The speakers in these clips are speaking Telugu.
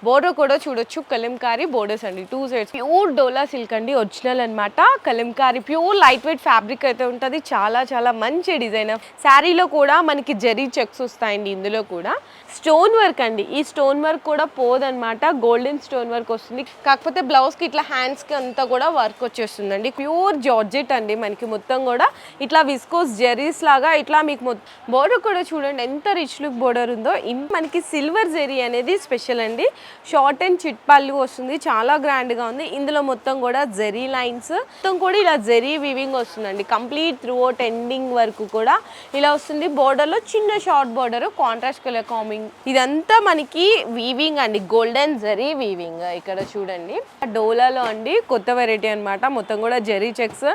బోర్డర్ కూడా చూడొచ్చు కలంకారీ బోర్డర్స్ అండి, 2 సైడ్స్ ప్యూర్ డోలా సిల్క్ అండి, ఒరిజినల్ అనమాట. Kalamkari pure light weight fabric అయితే ఉంటుంది. చాలా చాలా మంచి డిజైన్. శారీలో కూడా మనకి జరీ చెక్స్ వస్తాయండి. ఇందులో కూడా స్టోన్ వర్క్ అండి, ఈ స్టోన్ వర్క్ కూడా పోదనమాట, గోల్డెన్ స్టోన్ వర్క్ వస్తుంది. కాకపోతే బ్లౌజ్కి ఇట్లా హ్యాండ్స్కి అంతా కూడా వర్క్ వచ్చేస్తుందండి. ప్యూర్ జార్జెట్ అండి, మనకి మొత్తం కూడా ఇట్లా విస్కోస్ జెరీస్ లాగా ఇట్లా మీకు బోర్డర్ కూడా చూడండి ఎంత రిచ్ లుక్ బోర్డర్ ఉందో. మనకి సిల్వర్ జెరీ అనేది స్పెషల్ అండి. షార్ట్ అండ్ చిట్ పళ్ళు వస్తుంది, చాలా గ్రాండ్గా ఉంది. ఇందులో మొత్తం కూడా జెరీ లైన్స్ మొత్తం కూడా ఇలా జెరీ వీవింగ్ వస్తుందండి. కంప్లీట్ త్రూ అవుట్ ఎండింగ్ వరకు కూడా ఇలా వస్తుంది. బోర్డర్లో చిన్న short border, contrast colour combing. ఇదంతా మనకి వీవింగ్ అండి, గోల్డెన్ జెరీ వీవింగ్. ఇక్కడ చూడండి డోలాలో అండి కొత్త వెరైటీ అనమాట, మొత్తం కూడా zari checks.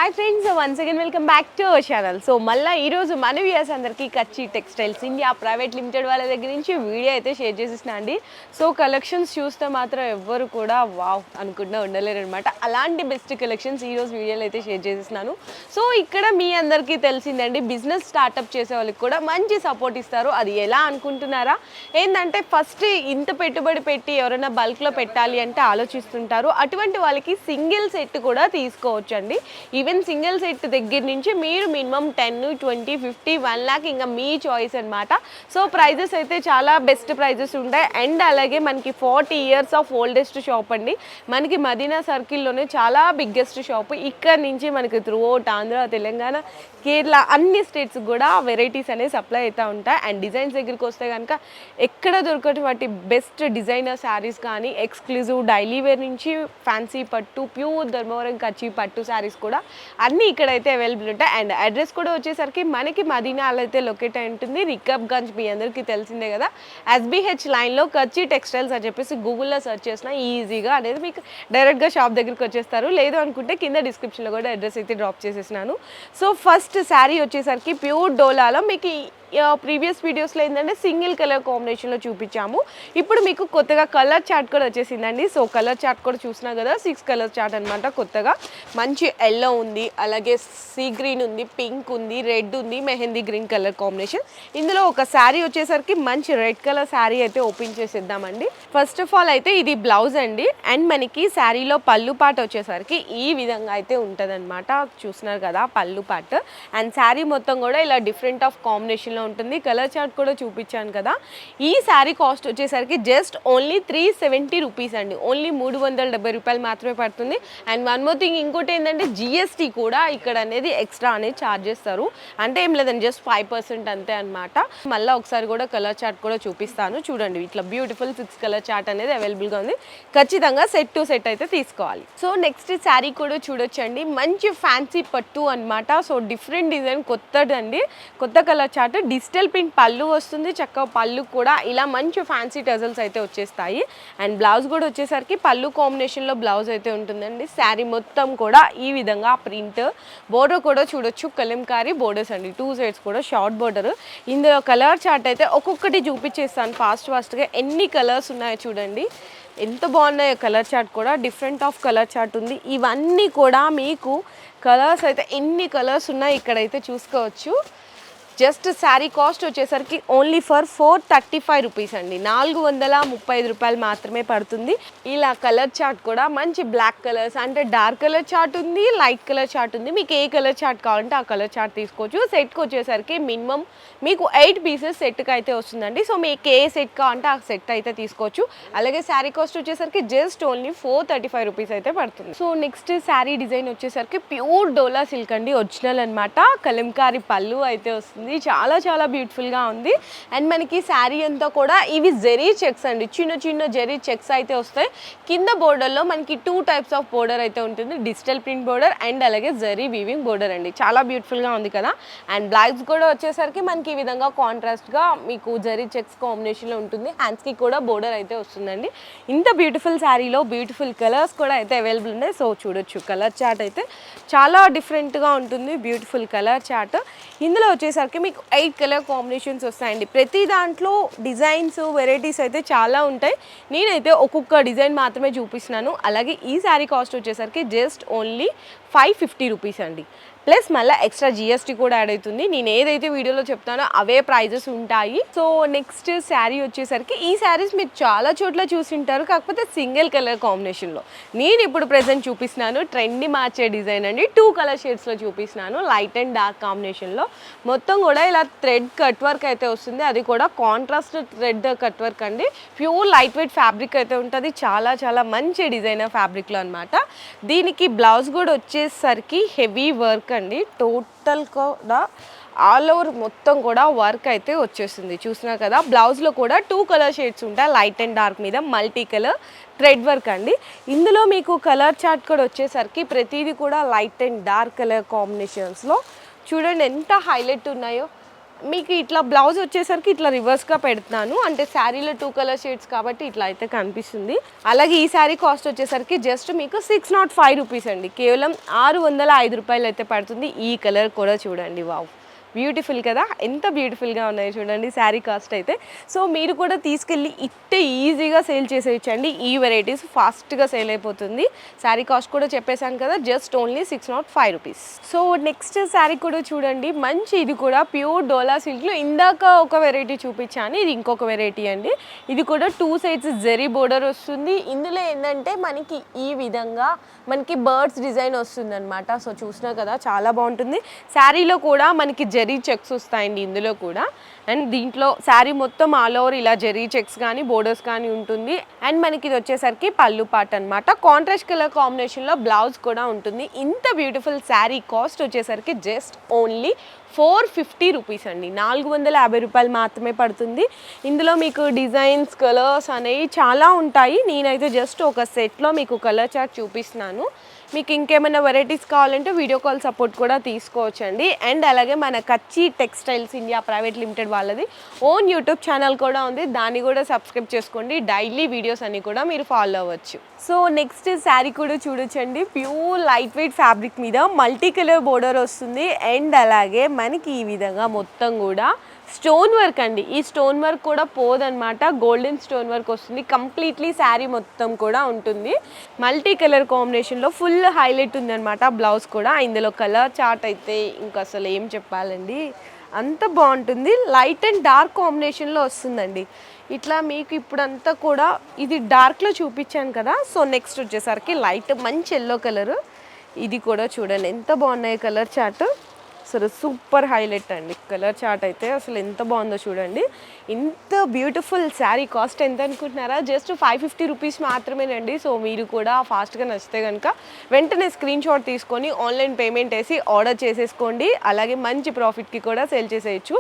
Hi friends, once again welcome back to our channel. So మళ్ళీ ఈరోజు మన వ్యూయర్స్ అందరికీ కచ్చి టెక్స్టైల్స్ ఇండియా ప్రైవేట్ లిమిటెడ్ వాళ్ళ దగ్గర నుంచి వీడియో అయితే షేర్ చేసేసిన అండి. సో కలెక్షన్స్ చూస్తే మాత్రం ఎవ్వరు కూడా వావ్ అనుకుంటూ ఉండలేరు అనమాట. అలాంటి బెస్ట్ కలెక్షన్స్ ఈరోజు వీడియోలో అయితే షేర్ చేసేసినాను. సో ఇక్కడ మీ అందరికీ తెలిసిందండి, బిజినెస్ స్టార్ట్అప్ చేసే వాళ్ళకి కూడా మంచి సపోర్ట్ ఇస్తారు. అది ఎలా అనుకుంటున్నారా? ఏంటంటే ఫస్ట్ ఇంత పెట్టుబడి పెట్టి ఎవరైనా బల్క్లో పెట్టాలి అంటే ఆలోచిస్తుంటారు. అటువంటి వాళ్ళకి సింగిల్ సెట్ కూడా తీసుకోవచ్చు అండి. ఈవెన్ సింగిల్ సెట్ దగ్గర నుంచి మీరు మినిమం 10, 20, 50, 1 lakh ఇంకా మీ చాయిస్ అనమాట. సో ప్రైజెస్ అయితే చాలా బెస్ట్ ప్రైజెస్ ఉంటాయి. అండ్ అలాగే మనకి 40 years ఆఫ్ ఓల్డెస్ట్ షాప్ అండి, మనకి మదీనా సర్కిల్లోనే చాలా బిగ్గెస్ట్ షాప్. ఇక్కడ నుంచి మనకి త్రూ అవుట్ ఆంధ్ర, తెలంగాణ, కేరళ అన్ని స్టేట్స్ కూడా వెరైటీస్ అనేవి సప్లై అవుతూ ఉంటాయి. అండ్ డిజైన్స్ దగ్గరికి వస్తే కనుక ఎక్కడ దొరకటువంటి బెస్ట్ డిజైనర్ శారీస్ కానీ, ఎక్స్క్లూజివ్ డైలీ వేర్ నుంచి ఫ్యాన్సీ పట్టు, ప్యూర్ ధర్మవరం కచ్చి పట్టు శారీస్ కూడా అన్నీ ఇక్కడైతే అవైలబుల్ ఉంటాయి. అండ్ అడ్రస్ కూడా వచ్చేసరికి మనకి మదీనాలో అయితే లొకేట్ అయి ఉంటుంది. రికబ్గంజ్ మీ అందరికీ తెలిసిందే కదా, SBH లైన్లో కచ్చి టెక్స్టైల్స్ అని చెప్పేసి గూగుల్లో సెర్చ్ చేసినా ఈజీగా అనేది మీకు డైరెక్ట్గా షాప్ దగ్గరికి వచ్చేస్తారు. లేదు అనుకుంటే కింద డిస్క్రిప్షన్లో కూడా అడ్రస్ అయితే డ్రాప్ చేసేసినాను. సో ఫస్ట్ శారీ వచ్చేసరికి ప్యూర్ డోలాలో మీకు ప్రీవియస్ వీడియోస్లో ఏంటంటే సింగిల్ కలర్ కాంబినేషన్లో చూపించాము. ఇప్పుడు మీకు కొత్తగా కలర్ చార్ట్ కూడా వచ్చేసిందండి. సో కలర్ చార్ట్ కూడా చూసినా కదా, 6 కలర్ చార్ట్ అనమాట. కొత్తగా మంచి ఎల్లో ఉంది, అలాగే సీ గ్రీన్ ఉంది, పింక్ ఉంది, రెడ్ ఉంది, మెహందీ గ్రీన్ కలర్ కాంబినేషన్. ఇందులో ఒక శారీ వచ్చేసరికి మంచి రెడ్ కలర్ శారీ అయితే ఓపెన్ చేసేద్దామండి. ఫస్ట్ ఆఫ్ ఆల్ అయితే ఇది బ్లౌజ్ అండి. అండ్ మనకి శారీలో పళ్ళు పాట వచ్చేసరికి ఈ విధంగా అయితే ఉంటుంది అనమాట. చూస్తున్నారు కదా పళ్ళు పాట. అండ్ శారీ మొత్తం కూడా ఇలా డిఫరెంట్ ఆఫ్ కాంబినేషన్లో ఉంటుంది. కలర్ చార్ట్ కూడా చూపించాను కదా. ఈ శారీ కాస్ట్ వచ్చేసరికి జస్ట్ ఓన్లీ 370 రూపీస్ అండి, ఓన్లీ 370 రూపాయలు మాత్రమే పడుతుంది. అండ్ వన్ మోర్ థింగ్, ఇంకోటి ఏంటంటే GST కూడా ఇక్కడ అనేది ఎక్స్ట్రా అనేది ఛార్జ్ చేస్తారు. అంటే ఏం లేదండి, జస్ట్ 5% అంతే అనమాట. మళ్ళీ ఒకసారి కూడా కలర్ చార్ట్ కూడా చూపిస్తాను చూడండి. ఇట్లా బ్యూటిఫుల్ 6 కలర్ చార్ట్ అనేది అవైలబుల్గా ఉంది. ఖచ్చితంగా సెట్ టు సెట్ అయితే తీసుకోవాలి. సో నెక్స్ట్ శారీ కూడా చూడొచ్చండి, మంచి ఫ్యాన్సీ పట్టు అనమాట. సో డిఫరెంట్ డిజైన్, కొత్తదండి, కొత్త కలర్ చార్ట్. డిజిటల్ ప్రింట్ పళ్ళు వస్తుంది, చక్కగా పళ్ళు కూడా ఇలా మంచి ఫ్యాన్సీ టజల్స్ అయితే వచ్చేస్తాయి. అండ్ బ్లౌజ్ కూడా వచ్చేసరికి పళ్ళు కాంబినేషన్లో బ్లౌజ్ అయితే ఉంటుందండి. శారీ మొత్తం కూడా ఈ విధంగా ప్రింట్. బోర్డర్ కూడా చూడొచ్చు కలంకారీ బోర్డర్స్ అండి, 2 సైడ్స్ కూడా షార్ట్ బోర్డర్. ఇందులో కలర్ చార్ట్ అయితే ఒక్కొక్కటి చూపించేస్తాను ఫాస్ట్గా. ఎన్ని కలర్స్ ఉన్నాయో చూడండి, ఎంత బాగున్నాయో కలర్ చార్ట్ కూడా. డిఫరెంట్ ఆఫ్ కలర్ చార్ట్ ఉంది. ఇవన్నీ కూడా మీకు కలర్స్ అయితే ఎన్ని కలర్స్ ఉన్నాయో ఇక్కడైతే చూసుకోవచ్చు. జస్ట్ శారీ కాస్ట్ వచ్చేసరికి ఓన్లీ ఫర్ 435 రూపీస్ అండి, 435 రూపాయలు మాత్రమే పడుతుంది. ఇలా కలర్ చార్ట్ కూడా మంచి బ్లాక్ కలర్స్, అంటే డార్క్ కలర్ చార్ట్ ఉంది, లైట్ కలర్ చార్ట్ ఉంది. మీకు ఏ కలర్ చార్ట్ కావాలంటే ఆ కలర్ చార్ట్ తీసుకోవచ్చు. సెట్కి వచ్చేసరికి మినిమం మీకు 8 పీసెస్ సెట్కి అయితే వస్తుందండి. సో మీకు ఏ సెట్ కావాలంటే ఆ సెట్ అయితే తీసుకోవచ్చు. అలాగే శారీ కాస్ట్ వచ్చేసరికి జస్ట్ ఓన్లీ 435 రూపీస్ అయితే పడుతుంది. సో నెక్స్ట్ శారీ డిజైన్ వచ్చేసరికి ప్యూర్ డోలా సిల్క్ అండి, ఒరిజినల్ అనమాట. కలంకారీ పళ్ళు అయితే వస్తుంది, చాలా చాలా బ్యూటిఫుల్గా ఉంది. అండ్ మనకి శారీ అంతా కూడా ఇవి జెరీ చెక్స్ అండి, చిన్న చిన్న జెరీ చెక్స్ అయితే వస్తాయి. కింద బోర్డర్లో మనకి 2 టైప్స్ ఆఫ్ బోర్డర్ అయితే ఉంటుంది, డిజిటల్ ప్రింట్ బోర్డర్ అండ్ అలాగే జెరీ వీవింగ్ బోర్డర్ అండి. చాలా బ్యూటిఫుల్గా ఉంది కదా. అండ్ బ్లౌజ్ కూడా వచ్చేసరికి మనకి ఈ విధంగా కాంట్రాస్ట్గా మీకు జెరీ చెక్స్ కాంబినేషన్లో ఉంటుంది. హ్యాండ్స్కి కూడా బోర్డర్ అయితే వస్తుందండి. ఇంత బ్యూటిఫుల్ శారీలో బ్యూటిఫుల్ కలర్స్ కూడా అయితే అవైలబుల్ ఉన్నాయి. సో చూడొచ్చు కలర్ చార్ట్ అయితే చాలా డిఫరెంట్గా ఉంటుంది, బ్యూటిఫుల్ కలర్ చార్ట్. ఇందులో వచ్చేసరికి మీకు 8 కలర్ కాంబినేషన్స్ వస్తాయండి. ప్రతి దాంట్లో డిజైన్స్ వెరైటీస్ అయితే చాలా ఉంటాయి. నేనైతే ఒక్కొక్క డిజైన్ మాత్రమే చూపిస్తున్నాను. అలాగే ఈ శారీ కాస్ట్ వచ్చేసరికి జస్ట్ ఓన్లీ 550 రూపీస్ అండి. ప్లస్ మళ్ళీ ఎక్స్ట్రా జిఎస్టీ కూడా యాడ్ అవుతుంది. నేను ఏదైతే వీడియోలో చెప్తానో అవే ప్రైజెస్ ఉంటాయి. సో నెక్స్ట్ శారీ వచ్చేసరికి ఈ శారీస్ మీరు చాలా చోట్ల చూసింటారు, కాకపోతే సింగిల్ కలర్ కాంబినేషన్లో. నేను ఇప్పుడు ప్రెజెంట్ చూపిస్తున్నాను ట్రెండ్ని మార్చే డిజైన్ అండి. 2 కలర్ షేడ్స్లో చూపిస్తున్నాను, లైట్ అండ్ డార్క్ కాంబినేషన్లో. మొత్తం కూడా ఇలా థ్రెడ్ కట్ వర్క్ అయితే వస్తుంది, అది కూడా కాంట్రాస్ట్ థ్రెడ్ కట్ వర్క్ అండి. ప్యూర్ లైట్ వెయిట్ ఫ్యాబ్రిక్ అయితే ఉంటుంది, చాలా చాలా మంచి డిజైనర్ ఫ్యాబ్రిక్లో అనమాట. దీనికి బ్లౌజ్ కూడా వచ్చేసరికి హెవీ వర్క్ అండి. టోటల్ కూడా ఆల్ ఓవర్ మొత్తం కూడా వర్క్ అయితే వచ్చేస్తుంది, చూసినా కదా. బ్లౌజ్లో కూడా 2 కలర్ షేడ్స్ ఉంటాయి, లైట్ అండ్ డార్క్ మీద మల్టీ కలర్ థ్రెడ్ వర్క్ అండి. ఇందులో మీకు కలర్ చార్ట్ కూడా వచ్చేసరికి ప్రతిదీ కూడా లైట్ అండ్ డార్క్ కలర్ కాంబినేషన్స్లో చూడండి ఎంత హైలైట్ ఉన్నాయో. మీకు ఇట్లా బ్లౌజ్ వచ్చేసరికి ఇట్లా రివర్స్గా పెడుతున్నాను, అంటే శారీలో 2 కలర్ షేడ్స్ కాబట్టి ఇట్లా అయితే కనిపిస్తుంది. అలాగే ఈ శారీ కాస్ట్ వచ్చేసరికి జస్ట్ మీకు 605 రూపీస్ అండి, కేవలం 605 రూపాయలు అయితే పడుతుంది. ఈ కలర్ కూడా చూడండి, వావ్ బ్యూటిఫుల్ కదా, ఎంత బ్యూటిఫుల్గా ఉన్నాయో చూడండి శారీ కాస్ట్ అయితే. సో మీరు కూడా తీసుకెళ్ళి ఇట్టే ఈజీగా సేల్ చేసేయచ్చండి. ఈ వెరైటీస్ ఫాస్ట్గా సేల్ అయిపోతుంది. శారీ కాస్ట్ కూడా చెప్పేశాను కదా, just only 605 rupees. So next sari కూడా చూడండి, మంచి ఇది కూడా ప్యూర్ డోలా సిల్క్లో. ఇందాక ఒక వెరైటీ చూపించాను, ఇది ఇంకొక వెరైటీ అండి. ఇది కూడా 2 సైడ్స్ జెరీ బోర్డర్ వస్తుంది. ఇందులో ఏంటంటే మనకి ఈ విధంగా మనకి బర్డ్స్ డిజైన్ వస్తుంది అనమాట. సో చూసినా కదా చాలా బాగుంటుంది. శారీలో కూడా మనకి జెరీ చెక్స్ వస్తాయండి ఇందులో కూడా. అండ్ దీంట్లో శారీ మొత్తం ఆల్ ఓవర్ ఇలా జెరీ చెక్స్ కానీ బోర్డర్స్ కానీ ఉంటుంది. అండ్ మనకి ఇది వచ్చేసరికి పళ్ళు పార్ట్ అనమాట. కాంట్రాస్ట్ కలర్ కాంబినేషన్లో బ్లౌజ్ కూడా ఉంటుంది. ఇంత బ్యూటిఫుల్ శారీ కాస్ట్ వచ్చేసరికి జస్ట్ ఓన్లీ 450 రూపీస్ అండి, 450 రూపాయలు మాత్రమే పడుతుంది. ఇందులో మీకు డిజైన్స్ కలర్స్ అనేవి చాలా ఉంటాయి. నేనైతే జస్ట్ ఒక సెట్లో మీకు కలర్ చార్ట్ చూపిస్తున్నాను. మీకు ఇంకేమైనా వెరైటీస్ కావాలంటే వీడియో కాల్ సపోర్ట్ కూడా తీసుకోవచ్చండి. అండ్ అలాగే మన కచ్చి టెక్స్టైల్స్ ఇండియా ప్రైవేట్ లిమిటెడ్ వాళ్ళది ఓన్ యూట్యూబ్ ఛానల్ కూడా ఉంది, దాన్ని కూడా సబ్స్క్రైబ్ చేసుకోండి. డైలీ వీడియోస్ అన్ని కూడా మీరు ఫాలో అవ్వచ్చు. సో నెక్స్ట్ శారీ కూడా చూడొచ్చండి, ప్యూర్ లైట్ వెయిట్ ఫ్యాబ్రిక్ మీద మల్టీ కలర్ బోర్డర్ వస్తుంది. అండ్ అలాగే మనకి ఈ విధంగా మొత్తం కూడా స్టోన్ వర్క్ అండి. ఈ స్టోన్ వర్క్ కూడా పోదనమాట, గోల్డెన్ స్టోన్ వర్క్ వస్తుంది. కంప్లీట్లీ శారీ మొత్తం కూడా ఉంటుంది. మల్టీ కలర్ కాంబినేషన్లో ఫుల్ హైలైట్ ఉందన్నమాట బ్లౌజ్ కూడా. ఇందులో కలర్ చార్ట్ అయితే ఇంకా అసలు ఏం చెప్పాలండి, అంత బాగుంటుంది. లైట్ అండ్ డార్క్ కాంబినేషన్లో వస్తుందండి. ఇట్లా మీకు ఇప్పుడంతా కూడా ఇది డార్క్లో చూపించాను కదా. సో నెక్స్ట్ వచ్చేసరికి లైట్ మంచి ఎల్లో కలర్. ఇది కూడా చూడండి ఎంత బాగున్నాయి కలర్ చార్ట్, అసలు సూపర్ హైలైట్ అండి. కలర్ చార్ట్ అయితే అసలు ఎంత బాగుందో చూడండి. ఇంత బ్యూటిఫుల్ శారీ కాస్ట్ ఎంత అనుకుంటున్నారా, జస్ట్ 550 రూపీస్ మాత్రమేనండి. సో మీరు కూడా ఫాస్ట్గా నచ్చితే కనుక వెంటనే స్క్రీన్ షాట్ తీసుకొని ఆన్లైన్ పేమెంట్ వేసి ఆర్డర్ చేసేసుకోండి. అలాగే మంచి ప్రాఫిట్కి కూడా సేల్ చేసేయచ్చు.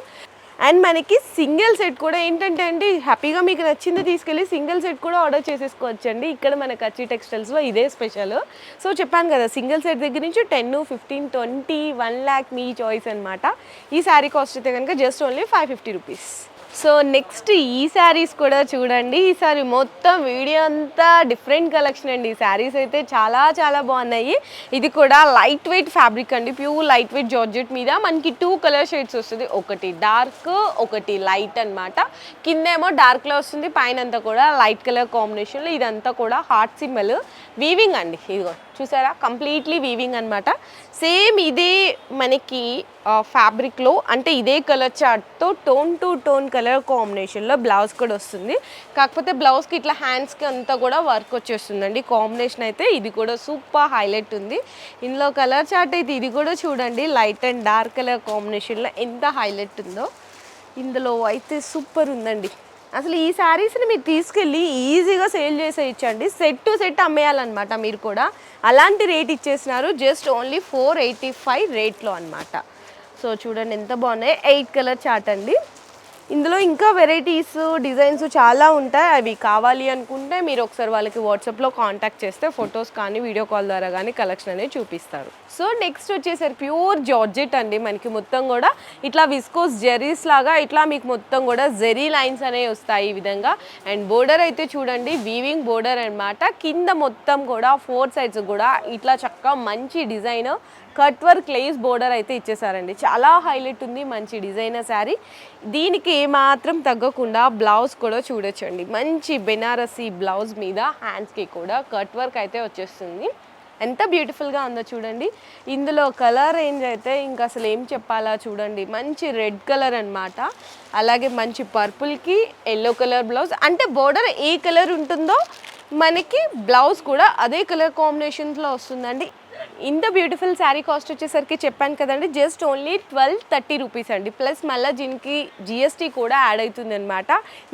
అండ్ మనకి సింగిల్ సెట్ కూడా ఏంటంటే అండి, హ్యాపీగా మీకు నచ్చింది తీసుకెళ్ళి సింగిల్ సెట్ కూడా ఆర్డర్ చేసేసుకోవచ్చు అండి. ఇక్కడ మన కచ్చి టెక్స్టైల్స్లో ఇదే స్పెషల్. సో చెప్పాను కదా, సింగిల్ సెట్ దగ్గర నుంచి 10, 15, 20, 1 lakh మీ చాయిస్ అనమాట. ఈ శారీ కాస్ట్ అయితే కనుక just only 550 rupees. So next ఈ శారీస్ కూడా చూడండి. ఈ శారీ మొత్తం వీడియో అంతా డిఫరెంట్ కలెక్షన్ అండి. ఈ శారీస్ అయితే చాలా చాలా బాగున్నాయి. ఇది కూడా లైట్ వెయిట్ ఫ్యాబ్రిక్ అండి, ప్యూర్ లైట్ వెయిట్ జార్జెట్ మీద మనకి 2 కలర్ షేడ్స్ వస్తుంది, ఒకటి డార్క్ ఒకటి లైట్ అనమాట. కిందేమో డార్క్లో వస్తుంది, పైన అంతా కూడా లైట్ కలర్ కాంబినేషన్లో. ఇదంతా కూడా హార్ట్ సింబల్ వీవింగ్ అండి. ఇదిగో చూసారా, కంప్లీట్లీ వీవింగ్ అనమాట. సేమ్ ఇదే మనకి ఫ్యాబ్రిక్లో అంటే ఇదే కలర్ చార్ట్తో టోన్ టు టోన్ కలర్ కాంబినేషన్లో బ్లౌజ్ కూడా వస్తుంది. కాకపోతే బ్లౌజ్కి ఇట్లా హ్యాండ్స్కి అంతా కూడా వర్క్ వచ్చేస్తుందండి. కాంబినేషన్ అయితే ఇది కూడా సూపర్ హైలైట్ ఉంది. ఇందులో కలర్ చార్ట్ అయితే ఇది కూడా చూడండి, లైట్ అండ్ డార్క్ కలర్ కాంబినేషన్లో ఎంత హైలైట్ ఉందో. ఇందులో అయితే సూపర్ ఉందండి. అసలు ఈ శారీస్ని మీరు తీసుకెళ్ళి ఈజీగా సేల్ చేసేయచ్చండి. సెట్ టు సెట్ అమ్మేయాలన్నమాట మీరు కూడా. అలాంటి రేట్ ఇచ్చేసినారు, జస్ట్ ఓన్లీ 485 రేట్లో అనమాట. సో చూడండి ఎంత బాగున్నాయి. 8 కలర్ చార్ట్ అండి. ఇందులో ఇంకా వెరైటీస్ డిజైన్స్ చాలా ఉంటాయి. అవి కావాలి అనుకుంటే మీరు ఒకసారి వాళ్ళకి వాట్సాప్లో కాంటాక్ట్ చేస్తే ఫొటోస్ కానీ వీడియో కాల్ ద్వారా కానీ కలెక్షన్ అనేది చూపిస్తారు. సో నెక్స్ట్ వచ్చేసరికి ప్యూర్ జార్జెట్ అండి. మనకి మొత్తం కూడా ఇట్లా విస్కోస్ జెరీస్ లాగా ఇట్లా మీకు మొత్తం కూడా జెరీ లైన్స్ అనేవి వస్తాయి ఈ విధంగా. అండ్ బోర్డర్ అయితే చూడండి వీవింగ్ బోర్డర్ అనమాట. కింద మొత్తం కూడా 4 సైడ్స్ కూడా ఇట్లా చక్కగా మంచి design cut work lace border అయితే ఇచ్చేసారండి. చాలా హైలైట్ ఉంది, మంచి డిజైనర్ శారీ. దీనికి ఏమాత్రం తగ్గకుండా బ్లౌజ్ కూడా చూడొచ్చండి. మంచి బెనారసీ బ్లౌజ్ మీద హ్యాండ్స్కి కూడా కట్ వర్క్ అయితే వచ్చేస్తుంది. ఎంత బ్యూటిఫుల్గా ఉందో చూడండి. ఇందులో కలర్ రేంజ్ అయితే ఇంకా అసలు ఏం చెప్పాలా చూడండి. మంచి రెడ్ కలర్ అన్నమాట. అలాగే మంచి పర్పుల్కి ఎల్లో కలర్ బ్లౌజ్, అంటే బోర్డర్ ఏ కలర్ ఉంటుందో మనకి బ్లౌజ్ కూడా అదే కలర్ కాంబినేషన్స్లో వస్తుందండి. ఇంత బ్యూటిఫుల్ శారీ కాస్ట్ వచ్చేసరికి చెప్పాను కదండి, జస్ట్ ఓన్లీ 1230 రూపీస్ అండి. ప్లస్ మళ్ళీ దీనికి జిఎస్టీ కూడా యాడ్ అవుతుంది అనమాట.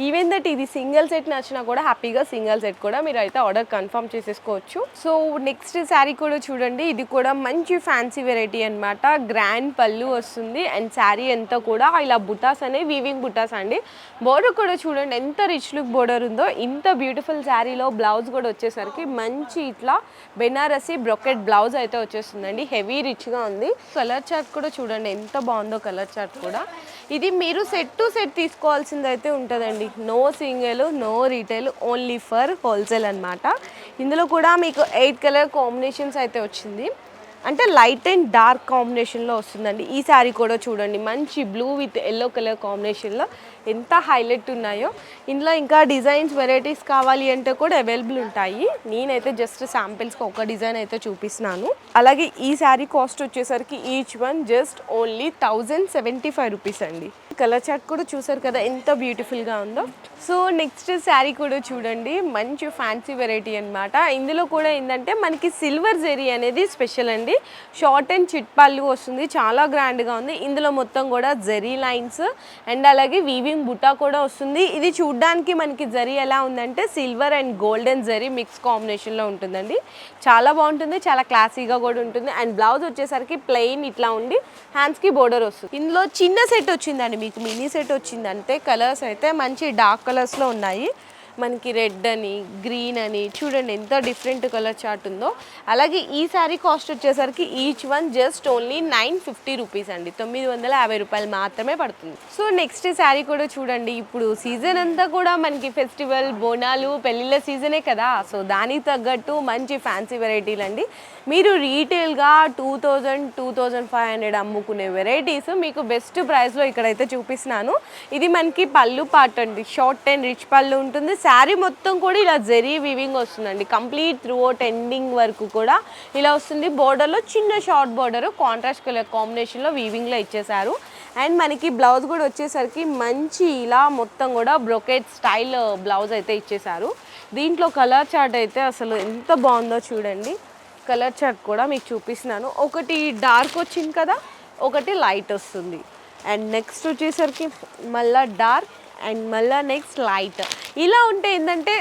ఈవెన్ దట్ ఇది సింగిల్ సెట్ నచ్చినా కూడా హ్యాపీగా సింగిల్ సెట్ కూడా మీరు అయితే ఆర్డర్ కన్ఫర్మ్ చేసేసుకోవచ్చు. సో నెక్స్ట్ శారీ కూడా చూడండి, ఇది కూడా మంచి ఫ్యాన్సీ వెరైటీ అనమాట. గ్రాండ్ పళ్ళు వస్తుంది అండ్ శారీ అంతా కూడా ఇలా బుటాస్ అనే వీవింగ్ బుటాస్ అండి. బోర్డర్ కూడా చూడండి ఎంత రిచ్ లుక్ బోర్డర్ ఉందో. ఇంత బ్యూటిఫుల్ శారీలో బ్లౌజ్ కూడా వచ్చేసరికి మంచి ఇట్లా బెనారసి బ్రొకెట్ బ్లౌజ్ అయితే వచ్చేస్తుందండి. హెవీ రిచ్గా ఉంది. కలర్ చార్ట్ కూడా చూడండి ఎంత బాగుందో. కలర్ చార్ట్ కూడా ఇది మీరు సెట్ టు సెట్ తీసుకోవాల్సింది అయితే ఉంటుందండి. No single, no retail, only for wholesale అనమాట. ఇందులో కూడా మీకు 8 కలర్ కాంబినేషన్స్ అయితే వచ్చింది. అంటే లైట్ అండ్ డార్క్ కాంబినేషన్లో వస్తుందండి. ఈ శారీ కూడా చూడండి మంచి బ్లూ విత్ ఎల్లో కలర్ కాంబినేషన్లో ఎంత హైలైట్ ఉన్నాయో. ఇందులో ఇంకా డిజైన్స్ వెరైటీస్ కావాలి అంటే కూడా అవైలబుల్ ఉంటాయి. నేనైతే జస్ట్ శాంపిల్స్కి ఒక డిజైన్ అయితే చూపిస్తున్నాను. అలాగే ఈ శారీ కాస్ట్ వచ్చేసరికి each one just only 1075 rupees అండి. కలర్ చార్ట్ కూడా చూసారు కదా ఎంత బ్యూటిఫుల్గా ఉందో. సో నెక్స్ట్ శారీ కూడా చూడండి మంచి ఫ్యాన్సీ వెరైటీ అనమాట. ఇందులో కూడా ఏంటంటే మనకి సిల్వర్ జెరీ అనేది స్పెషల్ అండి. షార్ట్ అండ్ చిట్ పళ్ళు వస్తుంది, చాలా గ్రాండ్గా ఉంది. ఇందులో మొత్తం కూడా జెరీ లైన్స్ అండ్ అలాగే వీవింగ్ బుటా కూడా వస్తుంది. ఇది చూడ్డానికి మనకి జరీ ఎలా ఉందంటే silver and golden zari mix కాంబినేషన్లో ఉంటుందండి. చాలా బాగుంటుంది, చాలా క్లాసీగా కూడా ఉంటుంది. అండ్ బ్లౌజ్ వచ్చేసరికి ప్లెయిన్ ఇట్లా ఉండి హ్యాండ్స్కి బోర్డర్ వస్తుంది. ఇందులో చిన్న సెట్ వచ్చిందండి, మీకు మినీ సెట్ వచ్చిందంటే. కలర్స్ అయితే మంచి డార్క్ కలర్స్లో ఉన్నాయి. మనకి రెడ్ అని, గ్రీన్ అని చూడండి ఎంత డిఫరెంట్ కలర్ చార్ట్ ఉందో. అలాగే ఈ శారీ కాస్ట్ వచ్చేసరికి each one just only 950 rupees అండి. 950 రూపాయలు మాత్రమే పడుతుంది. సో నెక్స్ట్ శారీ కూడా చూడండి. ఇప్పుడు సీజన్ అంతా కూడా మనకి ఫెస్టివల్, బోనాలు, పెళ్ళిళ్ళ సీజనే కదా. సో దానికి తగ్గట్టు మంచి ఫ్యాన్సీ వెరైటీలు అండి. మీరు రీటైల్గా 2000, 2500 అమ్ముకునే వెరైటీస్ మీకు బెస్ట్ ప్రైస్లో ఇక్కడైతే చూపిస్తున్నాను. ఇది మనకి పళ్ళు పార్ట్ అండి. షార్ట్ అండ్ రిచ్ పళ్ళు ఉంటుంది. శారీ మొత్తం కూడా ఇలా జెరీ వీవింగ్ వస్తుందండి. కంప్లీట్ త్రూ అవుట్ ఎండింగ్ వరకు కూడా ఇలా వస్తుంది. బోర్డర్లో చిన్న షార్ట్ బోర్డర్ కాంట్రాస్ట్ కలర్ కాంబినేషన్లో వీవింగ్లో ఇచ్చేసారు. అండ్ మనకి బ్లౌజ్ కూడా వచ్చేసరికి మంచి ఇలా మొత్తం కూడా బ్రొకెట్ స్టైల్ బ్లౌజ్ అయితే ఇచ్చేసారు. దీంట్లో కలర్ చార్ట్ అయితే అసలు ఎంత బాగుందో చూడండి. కలర్ చార్ట్ కూడా మీకు చూపిస్తున్నాను. ఒకటి డార్క్ వచ్చింది కదా, ఒకటి లైట్ వస్తుంది. అండ్ నెక్స్ట్ వచ్చేసరికి మళ్ళీ డార్క్ అండ్ మళ్ళీ నెక్స్ట్ లైట్. ఇలా ఉంటే ఏంటంటే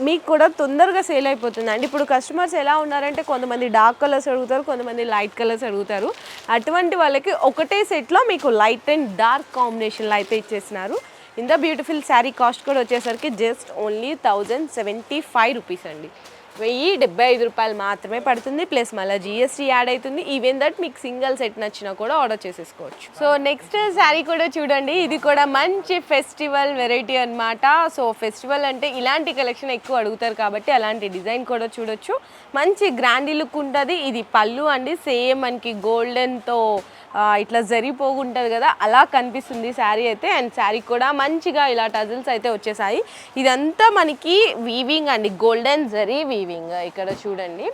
మీకు కూడా తొందరగా సేల్ అయిపోతుంది అండి. ఇప్పుడు కస్టమర్స్ ఎలా ఉన్నారంటే కొంతమంది డార్క్ కలర్స్ అడుగుతారు, కొంతమంది లైట్ కలర్స్ అడుగుతారు. అటువంటి వాళ్ళకి ఒకటే సెట్లో మీకు లైట్ అండ్ డార్క్ కాంబినేషన్లో అయితే ఇచ్చేసినారు. ఇంత బ్యూటిఫుల్ శారీ కాస్ట్ కూడా వచ్చేసరికి జస్ట్ ఓన్లీ 1075 రూపీస్ అండి. 1075 రూపాయలు మాత్రమే పడుతుంది. ప్లస్ మళ్ళీ జిఎస్టీ యాడ్ అవుతుంది. ఈవెన్ దట్ మీకు సింగిల్ సెట్ నచ్చినా కూడా ఆర్డర్ చేసేసుకోవచ్చు. సో నెక్స్ట్ శారీ కూడా చూడండి. ఇది కూడా మంచి ఫెస్టివల్ వెరైటీ అనమాట. సో ఫెస్టివల్ అంటే ఇలాంటి కలెక్షన్ ఎక్కువ అడుగుతారు కాబట్టి అలాంటి డిజైన్ కూడా చూడొచ్చు. మంచి గ్రాండ్ లుక్ ఉంటుంది. ఇది పళ్ళు అండి. సేమ్ మనకి గోల్డెన్తో ఇట్లా జరిపోగుంటుంది కదా, అలా కనిపిస్తుంది శారీ అయితే. అండ్ శారీ కూడా మంచిగా ఇలా టజిల్స్ అయితే వచ్చేసాయి. ఇదంతా మనకి వీవింగ్ అండి, గోల్డెన్ జరీ వీవింగ్. ఇక్కడ చూడండి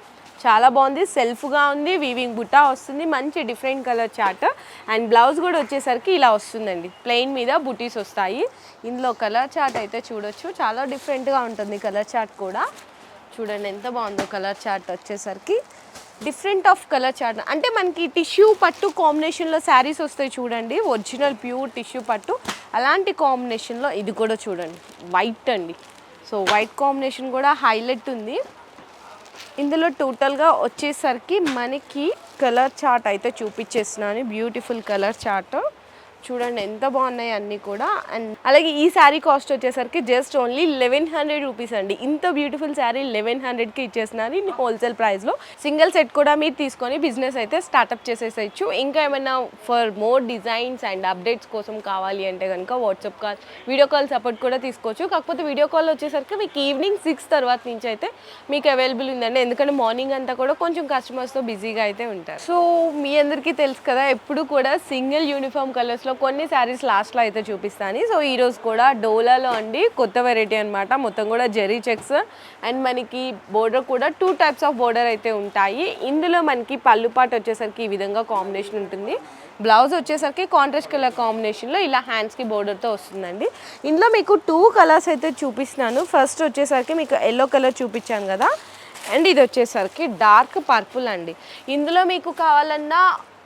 చాలా బాగుంది. సెల్ఫ్గా ఉంది, వీవింగ్ బుట్టా వస్తుంది. మంచి different colour chart. And blouse కూడా వచ్చేసరికి ఇలా వస్తుందండి. ప్లెయిన్ మీద బుటీస్ వస్తాయి. ఇందులో కలర్ చార్ట్ అయితే చూడొచ్చు, చాలా డిఫరెంట్గా ఉంటుంది కలర్ చార్ట్ కూడా. చూడండి ఎంత బాగుందో కలర్ చార్ట్ వచ్చేసరికి. డిఫరెంట్ ఆఫ్ కలర్ చార్ట్ అంటే మనకి టిష్యూ పట్టు కాంబినేషన్లో శారీస్ వస్తాయి చూడండి, ఒరిజినల్ ప్యూర్ టిష్యూ పట్టు. అలాంటి కాంబినేషన్లో ఇది కూడా చూడండి వైట్ అండి. సో వైట్ కాంబినేషన్ కూడా హైలైట్ ఉంది. ఇందులో టోటల్గా వచ్చేసరికి మనకి కలర్ చార్ట్ అయితే చూపించేస్తున్నాను. బ్యూటిఫుల్ కలర్ చార్ట్ చూడండి ఎంత బాగున్నాయి అన్నీ కూడా. అండ్ అలాగే ఈ శారీ కాస్ట్ వచ్చేసరికి జస్ట్ ఓన్లీ 1100 రూపీస్ అండి. ఇంత బ్యూటిఫుల్ శారీ 1100కి ఇచ్చేస్తున్నారు హోల్సేల్ ప్రైస్లో. సింగిల్ సెట్ కూడా మీరు తీసుకొని బిజినెస్ అయితే స్టార్ట్అప్ చేసేసేయచ్చు. ఇంకా ఏమైనా for more designs and updates కోసం కావాలి అంటే కనుక WhatsApp call, video call support కూడా తీసుకోవచ్చు. కాకపోతే వీడియో కాల్ వచ్చేసరికి మీకు ఈవినింగ్ 6 తర్వాత నుంచి అయితే మీకు అవైలబుల్ ఉందండి. ఎందుకంటే మార్నింగ్ అంతా కూడా కొంచెం కస్టమర్స్తో బిజీగా అయితే ఉంటారు. సో మీ అందరికీ తెలుసు కదా, ఎప్పుడు కూడా సింగిల్ యూనిఫామ్ కలర్స్లో వీడియోస్లో కొన్ని శారీస్ లాస్ట్లో అయితే చూపిస్తాను. సో ఈరోజు కూడా డోలాలో అండి కొత్త వెరైటీ అనమాట. మొత్తం కూడా జెరీ చెక్స్ అండ్ మనకి బోర్డర్ కూడా 2 టైప్స్ ఆఫ్ బోర్డర్ అయితే ఉంటాయి. ఇందులో మనకి పళ్ళు పాటు వచ్చేసరికి ఈ విధంగా కాంబినేషన్ ఉంటుంది. బ్లౌజ్ వచ్చేసరికి కాంట్రాస్ట్ కలర్ కాంబినేషన్లో ఇలా హ్యాండ్స్కి బోర్డర్తో వస్తుందండి. ఇందులో మీకు 2 కలర్స్ అయితే చూపిస్తున్నాను. ఫస్ట్ వచ్చేసరికి మీకు ఎల్లో కలర్ చూపించాను కదా, అండ్ ఇది వచ్చేసరికి డార్క్ పర్పుల్ అండి. ఇందులో మీకు కావాలన్నా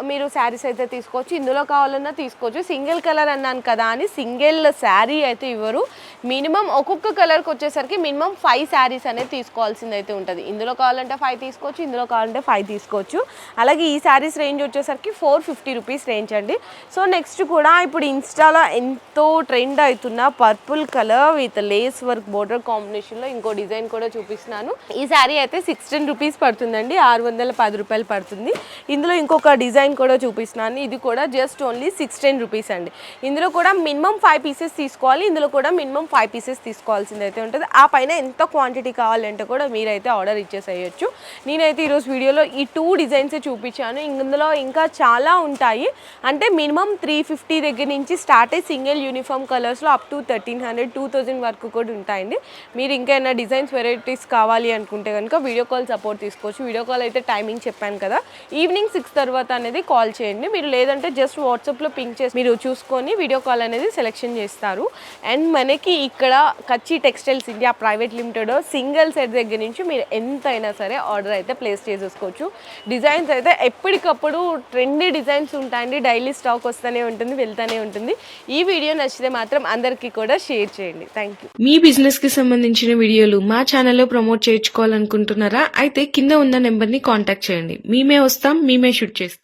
మీరు శారీస్ అయితే తీసుకోవచ్చు, ఇందులో కావాలన్నా తీసుకోవచ్చు. సింగిల్ కలర్ అన్నాను కదా అని సింగిల్ శారీ అయితే ఇవ్వరు. మినిమం ఒక్కొక్క కలర్కి వచ్చేసరికి మినిమం 5 శారీస్ అనేది తీసుకోవాల్సింది అయితే ఉంటుంది. ఇందులో కావాలంటే 5 తీసుకోవచ్చు, ఇందులో కావాలంటే 5 తీసుకోవచ్చు. అలాగే ఈ శారీస్ రేంజ్ వచ్చేసరికి 450 రూపీస్ రేంజ్ అండి. సో నెక్స్ట్ కూడా ఇప్పుడు ఇన్స్టాలో ఎంతో ట్రెండ్ అవుతున్న purple colour with lace work border కాంబినేషన్లో ఇంకో డిజైన్ కూడా చూపిస్తున్నాను. ఈ శారీ అయితే 16 రూపీస్ పడుతుందండి, 610 రూపాయలు పడుతుంది. ఇందులో ఇంకొక డిజైన్ కూడా చూపిస్తున్నాను. ఇది కూడా జస్ట్ ఓన్లీ 16 రూపీస్ అండి. ఇందులో కూడా మినిమం 5 పీసెస్ తీసుకోవాలి, ఇందులో కూడా మినిమం 5 పీసెస్ తీసుకోవాల్సింది అయితే ఉంటుంది. ఆ పైన ఎంత క్వాంటిటీ కావాలంటే కూడా మీరైతే ఆర్డర్ ఇచ్చేసేయచ్చు. నేనైతే ఈరోజు వీడియోలో ఈ 2 డిజైన్సే చూపించాను. ఇందులో ఇంకా చాలా ఉంటాయి. అంటే మినిమం 350 దగ్గర నుంచి స్టార్ట్ అయ్యి సింగిల్ యూనిఫామ్ కలర్స్లో అప్ టు 1300, 2000 వరకు కూడా ఉంటాయండి. మీరు ఇంకైనా డిజైన్స్ వెరైటీస్ కావాలి అనుకుంటే కనుక వీడియో కాల్ సపోర్ట్ తీసుకోవచ్చు. వీడియో కాల్ అయితే టైమింగ్ చెప్పాను కదా, ఈవినింగ్ 6 తర్వాత అనేది కాల్ చేయండి. మీరు లేదంటే జస్ట్ వాట్సాప్లో పింక్ చేసి మీరు చూసుకొని వీడియో కాల్ అనేది సెలెక్షన్ చేస్తారు. అండ్ మనకి ఇక్కడ కచ్చి textiles India private limited single set దగ్గర నుంచి మీరు ఎంతైనా సరే ఆర్డర్ అయితే ప్లేస్ చేసేసుకోవచ్చు. డిజైన్స్ అయితే ఎప్పటికప్పుడు ట్రెండీ డిజైన్స్ ఉంటాయండి. డైలీ స్టాక్ వస్తూనే ఉంటుంది, వెళ్తూనే ఉంటుంది. ఈ వీడియో నచ్చితే మాత్రం అందరికీ కూడా షేర్ చేయండి. Thank you. మీ బిజినెస్ కి సంబంధించిన వీడియోలు మా ఛానల్లో ప్రమోట్ చేయించుకోవాలనుకుంటున్నారా? అయితే కింద ఉన్న నెంబర్ ని కాంటాక్ట్ చేయండి. మేమే వస్తాం, మేమే షూట్ చేస్తాం.